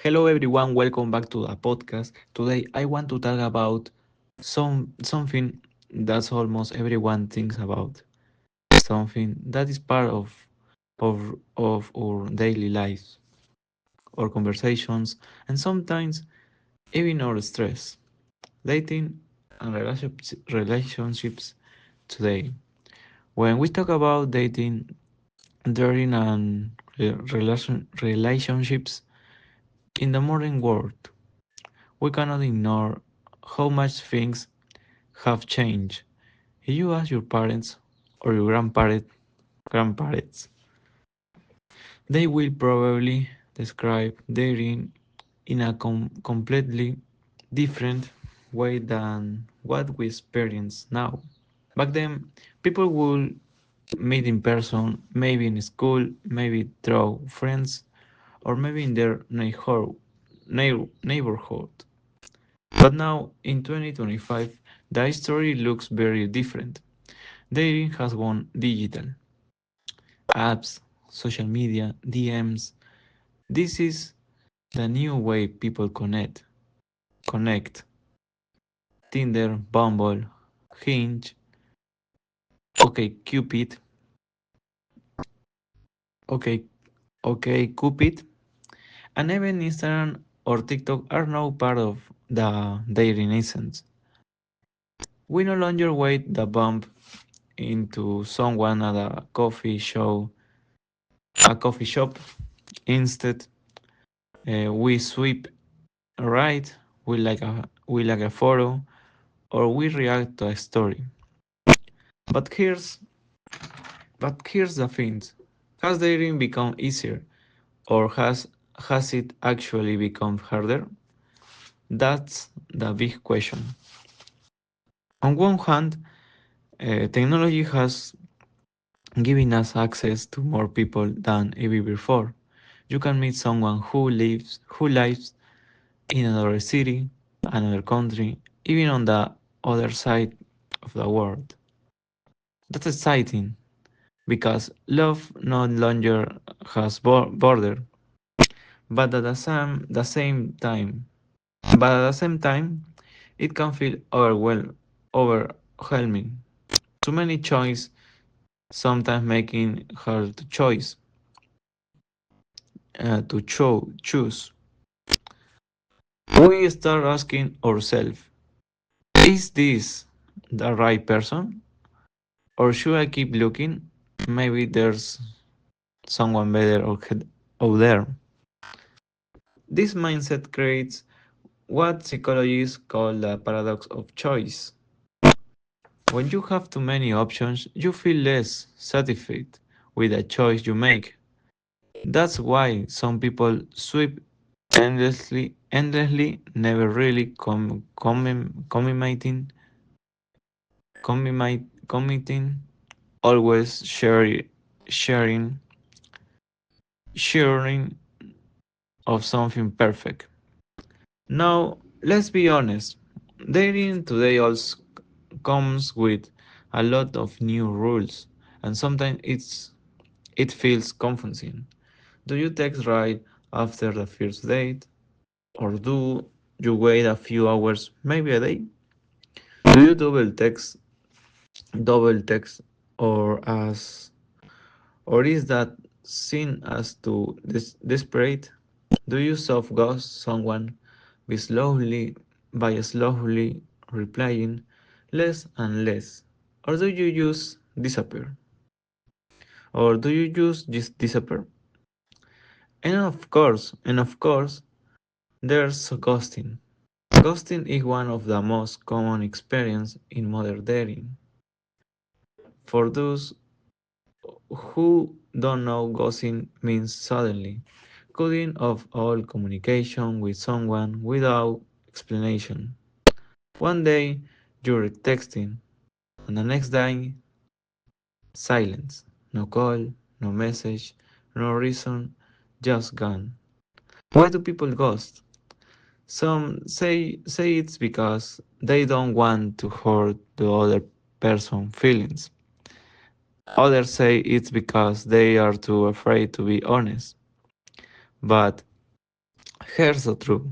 Hello everyone, welcome back to the podcast. Today I want to talk about something that's almost everyone thinks about. Something that is part of our daily lives, our conversations, and sometimes even our stress. Dating and relationships today. When we talk about dating, dating and relationships in the modern world, we cannot ignore how much things have changed. If you ask your parents or your grandparents, they will probably describe dating in a completely different way than what we experience now. Back then, people would meet in person, maybe in school, maybe through friends, or maybe in their neighborhood. But now, in 2025, the story looks very different. Dating has gone digital. Apps, social media, DMs. This is the new way people connect. Tinder, Bumble, Hinge, OkCupid, OK, OkCupid, and even Instagram or TikTok are now part of the dating essence. We no longer wait the bump into someone at a coffee shop. Instead, we sweep right, we like a photo, or we react to a story. But here's the thing: has dating become easier, or has it actually become harder? That's the big question. On one hand, technology has given us access to more people than ever before. You can meet someone who lives in another city, another country, even on the other side of the world. That's exciting because love no longer has border, but at the same time, it can feel overwhelming. Too many choice, sometimes making hard choose. We start asking ourselves, is this the right person? Or should I keep looking? Maybe there's someone better out there. This mindset creates what psychologists call the paradox of choice. When you have too many options, you feel less satisfied with the choice you make. That's why some people sweep endlessly, never really committing, always sharing, sharing of something perfect. Now, let's be honest. Dating today also comes with a lot of new rules, and sometimes it feels confusing. Do you text right after the first date, or do you wait a few hours, maybe a day? Do you double text, or is that seen as too desperate? Do you soft ghost someone by slowly replying less and less? Or do you just disappear? Or do you just disappear? And of course, there's ghosting. Ghosting is one of the most common experience in modern dating. For those who don't know, ghosting means suddenly cutting off all communication with someone without explanation. One day you're texting, and the next day silence. No call, no message, no reason, just gone. Why do people ghost? Some say it's because they don't want to hurt the other person's feelings. Others say it's because they are too afraid to be honest. But Here's the truth.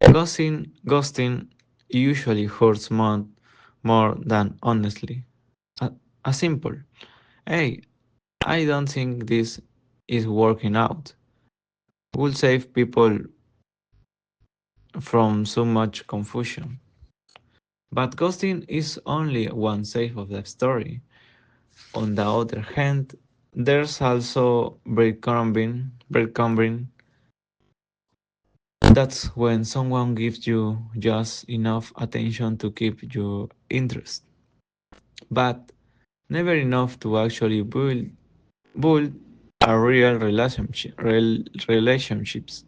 Ghosting usually hurts more than honestly. A, a simple, hey, I don't think this is working out, will save people from so much confusion. But ghosting is only one side of the story. On the other hand, there's also breadcrumbing. That's when someone gives you just enough attention to keep your interest, but never enough to actually build a real relationships.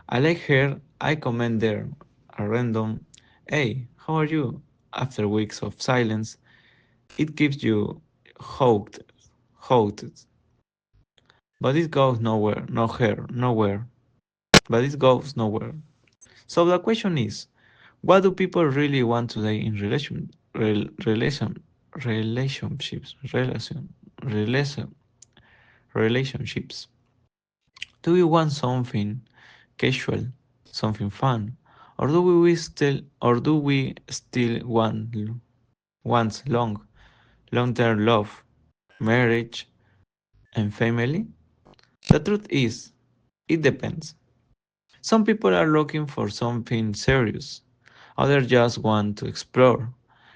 I like her, I comment there, a random, hey, how are you? After weeks of silence, it gives you hooked, hooked, but it goes nowhere, no her, nowhere, but it goes nowhere. So the question is, what do people really want today in relationships, relationships? Do we want something casual, something fun, or do we still want long-term love, marriage, and family? The truth is, it depends. Some people are looking for something serious, others just want to explore,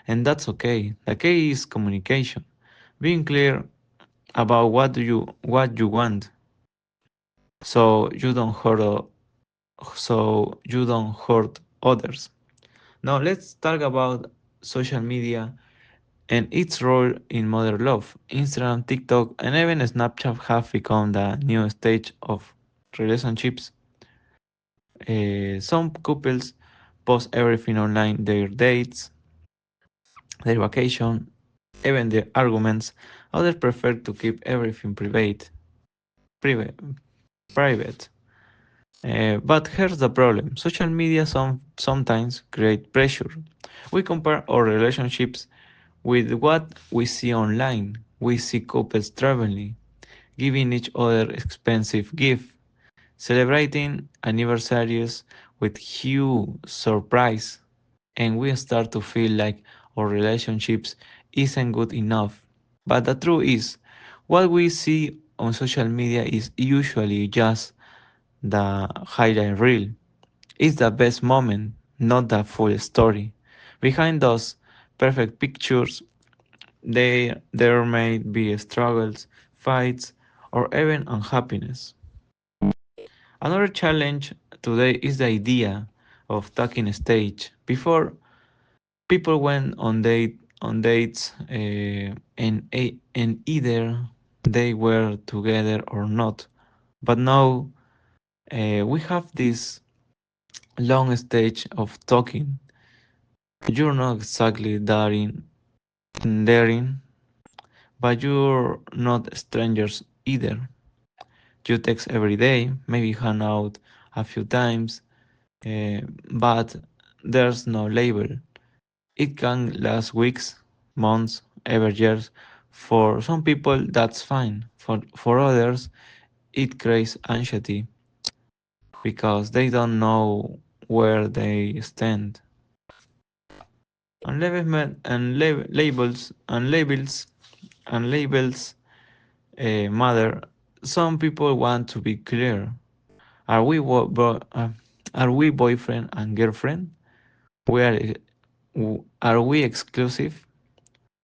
and that's okay. The key is communication, being clear about what you want, so you don't hurt others. Now let's talk about social media and its role in modern love. Instagram, TikTok, and even Snapchat have become the new stage of relationships. Some couples post everything online, their dates, their vacation, even their arguments. Others prefer to keep everything private. private. But here's the problem. Social media sometimes create pressure. We compare our relationships with what we see online. We see couples traveling, giving each other expensive gifts, celebrating anniversaries with huge surprise, and we start to feel like our relationships isn't good enough. But the truth is, what we see on social media is usually just the highlight reel. It's the best moment, not the full story. Behind those perfect pictures, there may be struggles, fights, or even unhappiness. Another challenge today is the idea of taking stage. Before, people went on dates and either they were together or not. But now we have this long stage of talking. You're not exactly daring, but you're not strangers either. You text every day, maybe hang out a few times, uh, but there's no label. It can last weeks, months, even years. For some people, that's fine. For others, it creates anxiety because they don't know where they stand. And labels matter. Some people want to be clear. Are we are we boyfriend and girlfriend? We are we exclusive?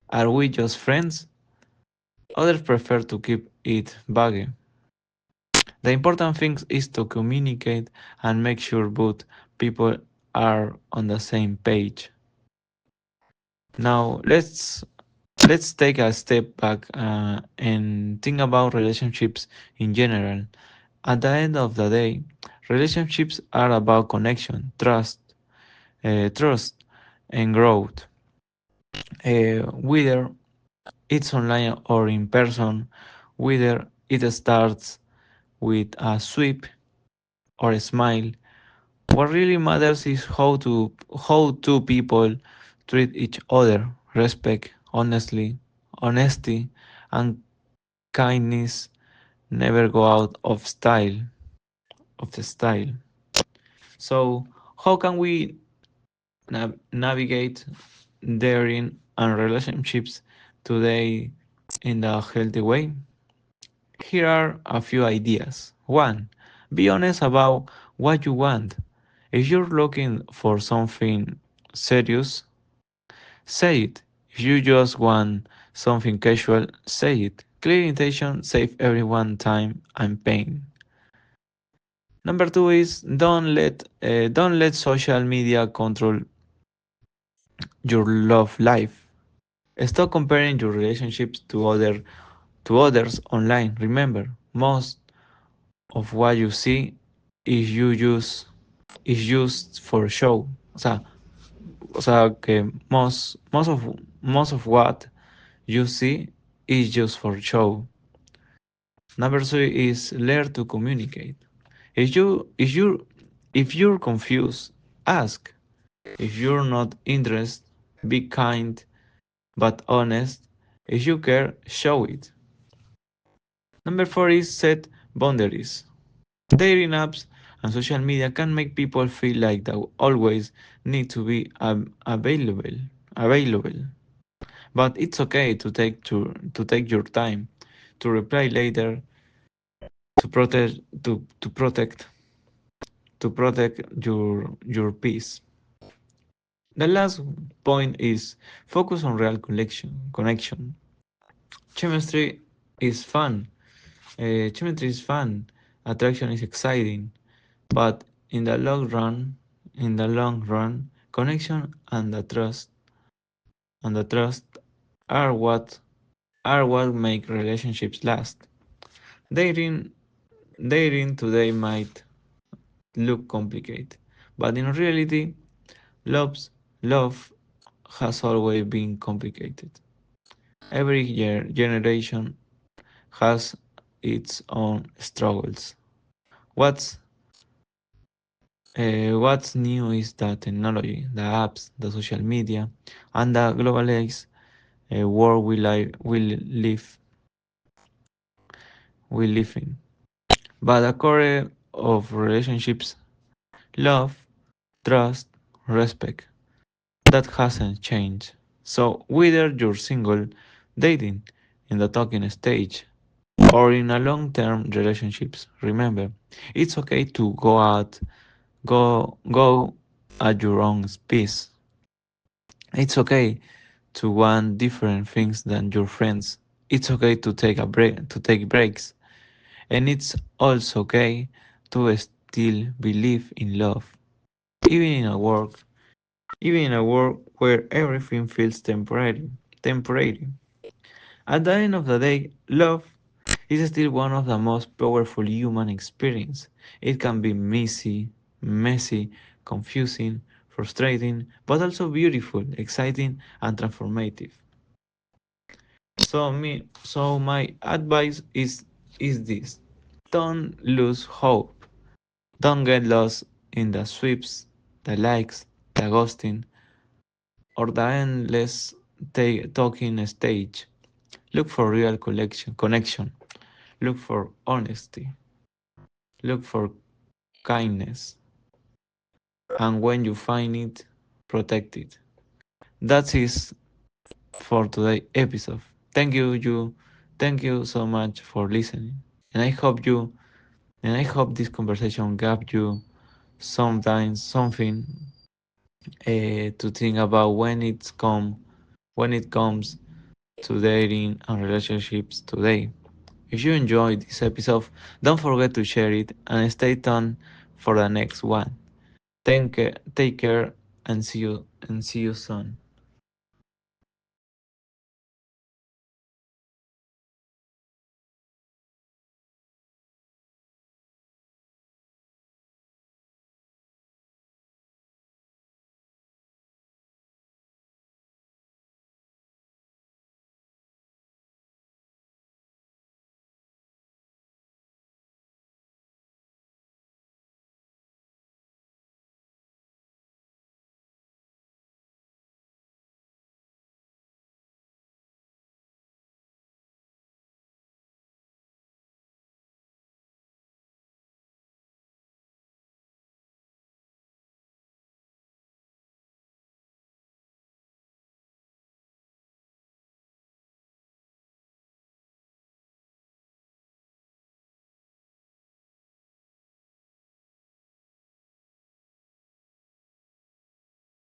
Are we just friends? Others prefer to keep it vague. The important thing is to communicate and make sure both people are on the same page. Now let's take a step back and think about relationships in general. At the end of the day, relationships are about connection, trust, and growth. Whether it's online or in person, whether it starts with a sweep or a smile, what really matters is how two people treat each other. Respect, honesty, and kindness never go out of the style. So, how can we navigate dating and relationships today in a healthy way? Here are a few ideas. 1. Be honest about what you want. If you're looking for something serious, say it. If you just want something casual, say it. Clear intention save everyone time and pain. Number 2 is don't let social media control your love life. Stop comparing your relationships to others online. Remember, most of what you see is you use is used for show. O sea que most of what you see is just for show. Number three is learn to communicate. If you're confused, ask. If you're not interested, be kind but honest. If you care, show it. Number four is set boundaries. Dating apps and social media can make people feel like they always need to be available. But it's okay to take your time, to reply later, to protect to protect your peace. The last point is focus on real connection. Chemistry is fun. Chemistry is fun. Attraction is exciting. But in the long run, connection and the trust are what make relationships last. Dating dating today might look complicated, but in reality, love has always been complicated. Every generation has its own struggles. What's what's new is the technology, the apps, the social media, and the globalized world we live in. But the core of relationships, love, trust, respect, that hasn't changed. So whether you're single, dating, in the talking stage, or in a long-term relationships, remember, it's okay to go at your own pace. It's okay to want different things than your friends. It's okay to take breaks, and it's also okay to still believe in love, even in a work, even in a world where everything feels temporary. At the end of the day, love is still one of the most powerful human experience. It can be messy, confusing, frustrating, but also beautiful, exciting, and transformative. So my advice is this: don't lose hope. Don't get lost in the sweeps, the likes, the ghosting, or the endless talking stage. Look for real connection. Look for honesty. Look for kindness. And when you find it, protect it. That's it for today's episode. Thank you so much for listening. And I hope this conversation gave you sometimes something to think about when it comes to dating and relationships today. If you enjoyed this episode, don't forget to share it and stay tuned for the next one. Take care and see you soon.